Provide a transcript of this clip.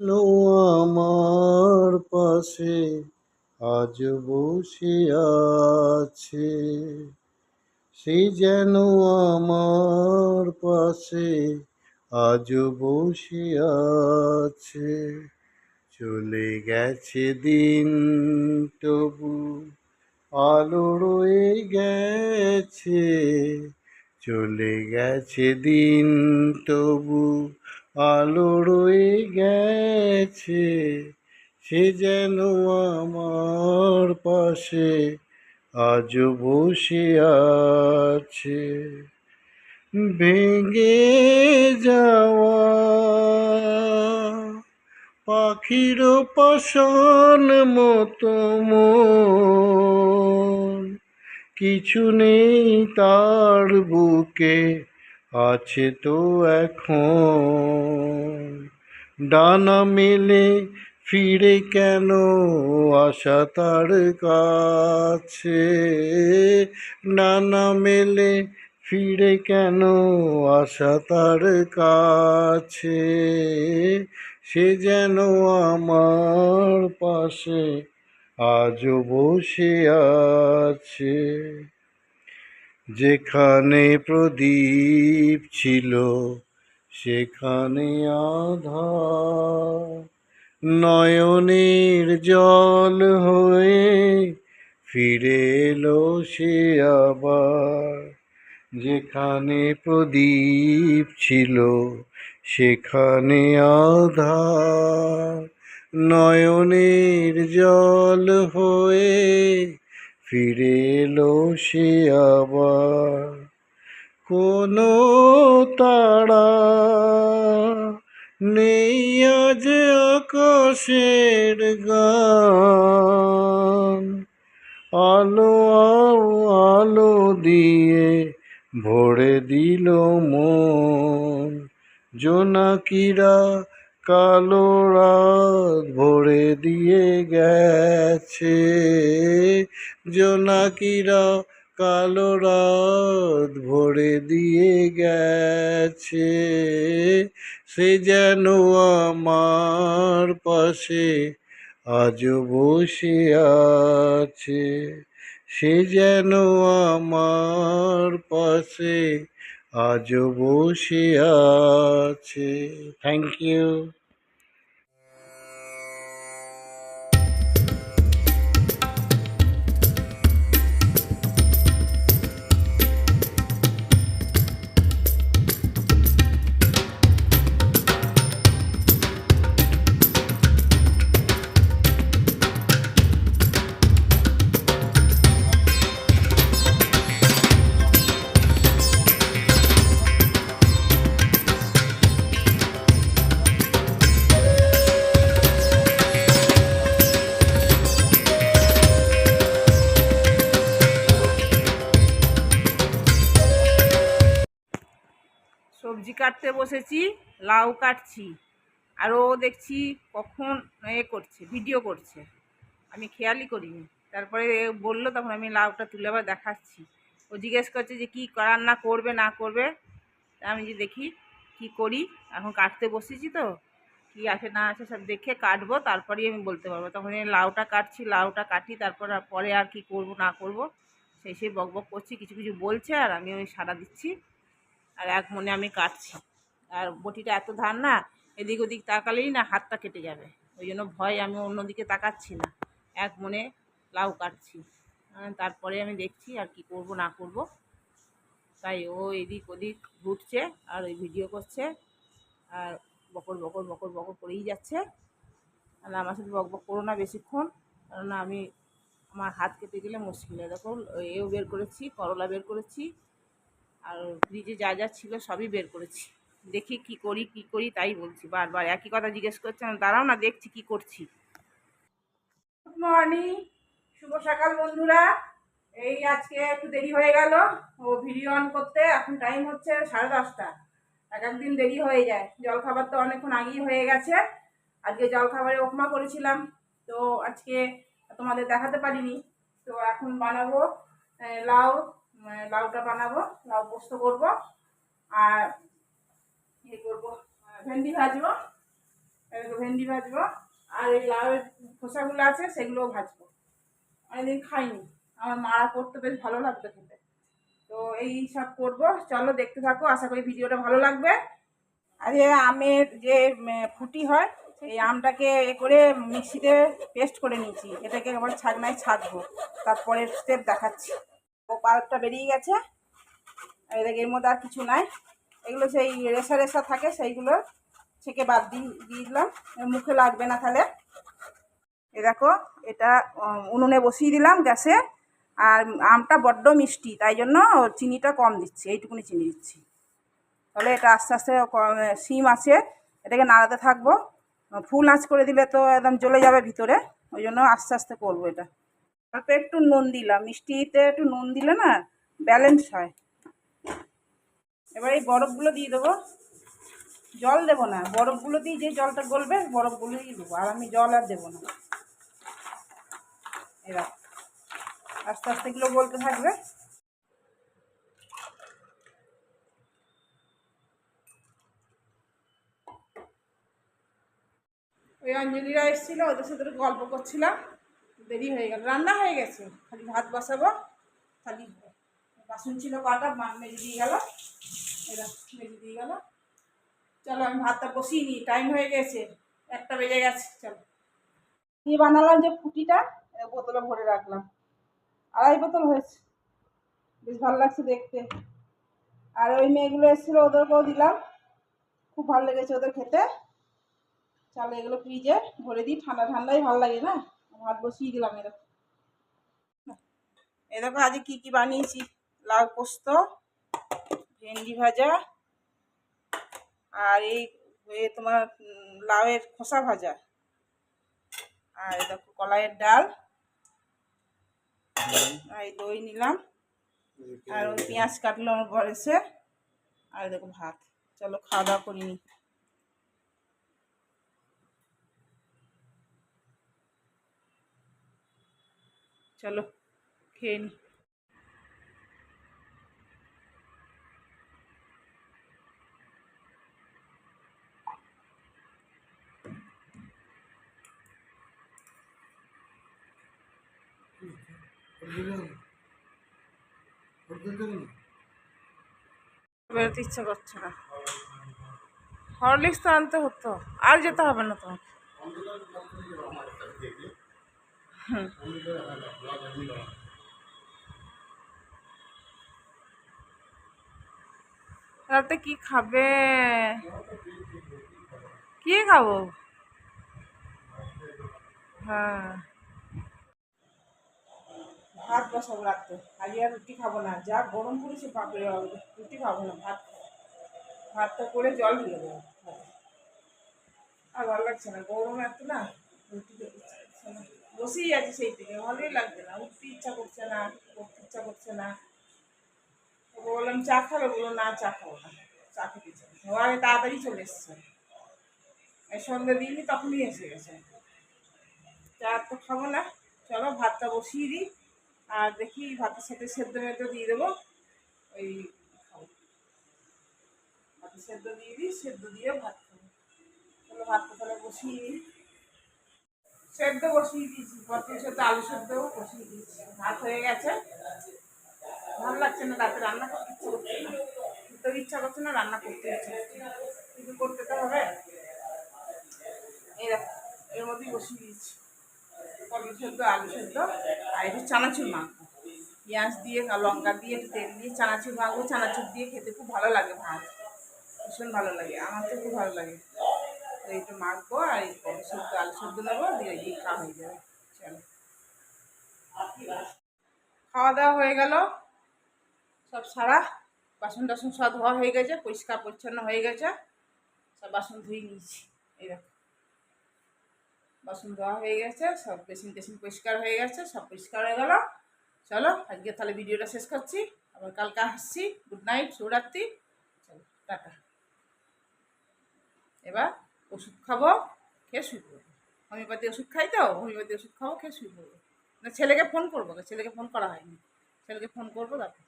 No আমার পাশে আজ বসে আছে, সে যেন আমার পাশে আজ বসে আছে। চলে গেছে দিন তবু আলো রয়ে গেছে, চলে গেছে দিন তবু আলো রয়ে গেছে, সে যেন আমার পাশে আজ বসে আছে। ভেঙে যাওয়া পাখির পাষাণ মতো মন, কিছু নেই তার বুকে, আছে তো এখন। ডানা মেলে ফিরে কেন আসা তার কাছে, ডানা মেলে ফিরে কেন আসা তার কাছে, সে যেন আমার পাশে আজও বসে আছে। যেখানে প্রদীপ ছিল সেখানে আধার, নয়নের জল হয়ে ফিরে এলো সে আবার। যেখানে প্রদীপ ছিল সেখানে আধার, নয়নের জল হয়ে ফিরে এলো সে আবার। কোনো তারা নেই আজ আকাশের গান, আলো আলো দিয়ে ভরে দিল মন। জোনাকিরা কালো রাত ভরে দিয়ে গেছে, জোনাকিরা কালো রাত ভরে দিয়ে গেছে, সে যেন আমার পাশে আজও বসে আছে, সে যেন আমার পাশে আজও বসে আছে। Thank you. সবজি কাটতে বসেছি, লাউ কাটছি, আর ও দেখছি কখন করছে, ভিডিও করছে, আমি খেয়ালই করিনি। তারপরে বললো, তখন আমি লাউটা তুলে আবার দেখাচ্ছি। ও জিজ্ঞেস করছে যে কী রান্না করবে না করবে, আমি যে দেখি কি করি। এখন কাটতে বসেছি তো, কি আছে না আছে সব দেখে কাটবো, তারপরেই আমি বলতে পারবো। তখন এই লাউটা কাটছি, লাউটা কাটি, তারপর পরে আর কি করব না করব সেই বক বক করছি, কিছু কিছু বলছে আর আমি ওই সাড়া দিচ্ছি, আর এক মনে আমি কাটছি। আর বটিটা এত ধার না, এদিক ওদিক তাকালেই না হাতটা কেটে যাবে, ওই জন্য ভয় আমি অন্যদিকে তাকাচ্ছি না, এক মনে লাউ কাটছি। তারপরে আমি দেখছি আর কি করব না করব। তাই ও এদিক ওদিক ঘুরছে আর ওই ভিডিও করছে, আর বকর বকর বকর বকর করেই যাচ্ছে। আর আমার সাথে বক বক করো না বেশিক্ষণ, কারণ আমার হাত কেটে গেলে মুশকিল। দেখো এও বের করেছি, করলা বের করেছি, আর ফ্রিজে যা যা ছিল সবই বের করেছি। দেখি কি করি তাই বলছি, বারবার একই কথা জিজ্ঞেস করছে। আমি দাঁড়াও না, দেখছি কি করছি। গুড মর্নিং, শুভ সকাল বন্ধুরা। এই আজকে একটু দেরি হয়ে গেল ও ভিডিও অন করতে। এখন টাইম হচ্ছে 10:30। এক একদিন দেরি হয়ে যায়। জলখাবার তো অনেকক্ষণ আগেই হয়ে গেছে। আজকে জলখাবারে উপমা করেছিলাম, তো আজকে তোমাদের দেখাতে পারিনি। তো এখন বানাবো লাউ, লাউটা বানাবো, লাউ পোস্ত করবো, আর করবো ভেন্ডি ভাজবো। এদিকে ভেন্ডি ভাজবো, আর এই লাউয়ের খোসাগুলো আছে সেগুলোও ভাজবো। অনেকদিন খাইনি, আমার মারা করতে বেশ ভালো লাগতো খেতে। তো এই সব করবো, চলো দেখতে থাকো, আশা করি ভিডিওটা ভালো লাগবে। আর এই আমের যে ফুটি হয়, এই আমটাকে এ করে মিক্সিতে পেস্ট করে নিয়েছি, এটাকে আবার ছাকনায় ছাকবো, তারপরে স্টেপ দেখাচ্ছি। ও পাল্পটা বেরিয়ে গেছে, আর এদিকে এর মধ্যে আর কিছু নাই, এগুলো সেই রেশা রেশা থাকে সেইগুলো ছেঁকে বাদ দিয়ে দিলাম, মুখে লাগবে না তাহলে। এ দেখো এটা উনুনে বসিয়ে দিলাম গ্যাসে, আর আমটা বড্ড মিষ্টি তাই জন্য চিনিটা কম দিচ্ছি, এইটুকুনি চিনি দিচ্ছি। তাহলে এটা আস্তে আস্তে সিম আছে, এটাকে নাড়াতে থাকবো, ফুল আঁচ করে দিলে তো একদম জ্বলে যাবে ভিতরে, ওই জন্য আস্তে আস্তে করবো এটা। অল্প একটু নুন দিলাম, মিষ্টিতে একটু নুন দিলে না ব্যালেন্স হয়। এবার এই বরফগুলো দিয়ে দেবো, জল দেবো না, বরফগুলো দিয়ে যে জলটা গলবে বরফগুলোই দেবো, আর আমি জল আর দেবো না। এবার আস্তে আস্তে এগুলো গলতে থাকবে। ওই অঞ্জলিরা এসেছিলো, ওদের সাথে একটু গল্প করছিলাম, দেরি হয়ে গেল, রান্না হয়ে গেছে, খালি ভাত বসাবো। খালি বাসন ছিল কটা, মেজে দিয়ে গেল, এরা মেজে দিয়ে গেল। চলো আমি ভাতটা বসিয়ে নিই, টাইম হয়ে গেছে, 1টা বেজে গেছে। চলো দিয়ে বানালাম যে ফুটিটা, বোতলে ভরে রাখলাম, 2.5 বোতল হয়েছে, বেশ ভালো লাগছে দেখতে। আর ওই মেয়েগুলো এসেছিলো, ওদেরকেও দিলাম, খুব ভালো লেগেছে ওদের খেতে। চলো এগুলো ফ্রিজে ভরে দিই, ঠান্ডা ঠান্ডাই ভালো লাগে না। ভাত বসিয়ে দিলাম। এরকম এরকম আজকে কী কী বানিয়েছি, লাউ পোস্ত, ভেন্ডি ভাজা, আর এই তোমার লাউয়ের খোসা ভাজা, আর দেখো কলাইয়ের ডাল, আর এই দই নিলাম, আর ওই পেঁয়াজ কাটলো আমার ঘর এসে, আর দেখো ভাত। চলো খাওয়া দাওয়া করিনি। চলো খেয়ে নি। বেরোতে ইচ্ছা করছে না, হরলিক্স তো আনতে হতো, আর যেতে হবে না তোমাকে। রাতে কি খাবে? কি খাবো? হ্যাঁ ভাত বসাবো রাখতে, আজকে আর রুটি খাবো না, যা গরম পড়েছে বাপরে, রুটি খাবো না, ভাত খাবো। ভাতটা করে জল ঢেলে দেবো, আর ভালো লাগছে না, গরম এত না, রুটি খেতে ইচ্ছা করছে না, বসেই আছে সেই থেকে, ভালোই লাগছে না, উঠতে ইচ্ছা করছে না, করতে ইচ্ছা করছে না। ওকে বললাম চা খাবে, বললো না চা খাবো না, চা খেতে ইচ্ছা করছে না। ও আগে তাড়াতাড়ি চলে এসছে, এই সন্ধ্যে দিইনি তখনই এসে গেছে। চা তো খাবো না, চলো ভাতটা বসিয়ে দিই, আর দেখি ভাতের সাথে সেদ্ধ মেদ্ধ দিয়ে দেবো, ওই খাবো, ভাতের সেদ্ধ দিয়ে দিই, সেদ্ধ দিয়ে ভাত খাবো। চলো ভাতটা তাহলে বসিয়ে দিই, সেদ্ধ বসিয়ে দিয়েছি, পটল সেদ্ধ আলু সেদ্ধ বসিয়ে দিয়েছি, ভাত হয়ে গেছে। ভালো লাগছে না, রাতে রান্না করতে ইচ্ছা করছে না, তোর ইচ্ছা করছে না, রান্না করতে ইচ্ছা করছে না, কিন্তু করতে তো হবে। এই দেখো এর মধ্যেই বসিয়ে দিয়েছি, পটল সেদ্ধ আলু সেদ্ধ, আর একটু চানাচুর মাখবো, পেঁয়াজ দিয়ে লঙ্কা দিয়ে একটু তেল দিয়ে চানাচুর মাখবো, চানাচুর দিয়ে খেতে খুব ভালো লাগে, ভাত ভীষণ ভালো লাগে, আমার তো খুব ভালো লাগে। তো একটু মাখবো, আর এই পটল সেদ্ধ আলু সেদ্ধ নেবো, দিয়ে দিয়ে খাওয়া হয়ে যাবে। চলো খাওয়া দাওয়া হয়ে গেল, সব সারা, বাসন টাসন সব ধোয়া হয়ে গেছে, পরিষ্কার পরিচ্ছন্ন হয়ে গেছে, সব বাসন ধুয়ে নিয়েছি। এই দেখো বাসন ধোয়া হয়ে গেছে, সব বেসিন টেসিন পরিষ্কার হয়ে গেছে, সব পরিষ্কার হয়ে গেল। চলো আজকে তাহলে ভিডিওটা শেষ করছি, আবার কালকে আসছি। গুড নাইট, শুভরাত্রি, চলো টাটা। এবার ওষুধ খাবো, খেয়ে শুয়ে পড়বো, হোমিওপ্যাথি ওষুধ খাই তো, হোমিওপ্যাথি ওষুধ খাবো, খেয়ে শুয়ে পড়বো। না ছেলেকে ফোন করবো, ছেলেকে ফোন করা হয়নি, ছেলেকে ফোন করবো তারপর।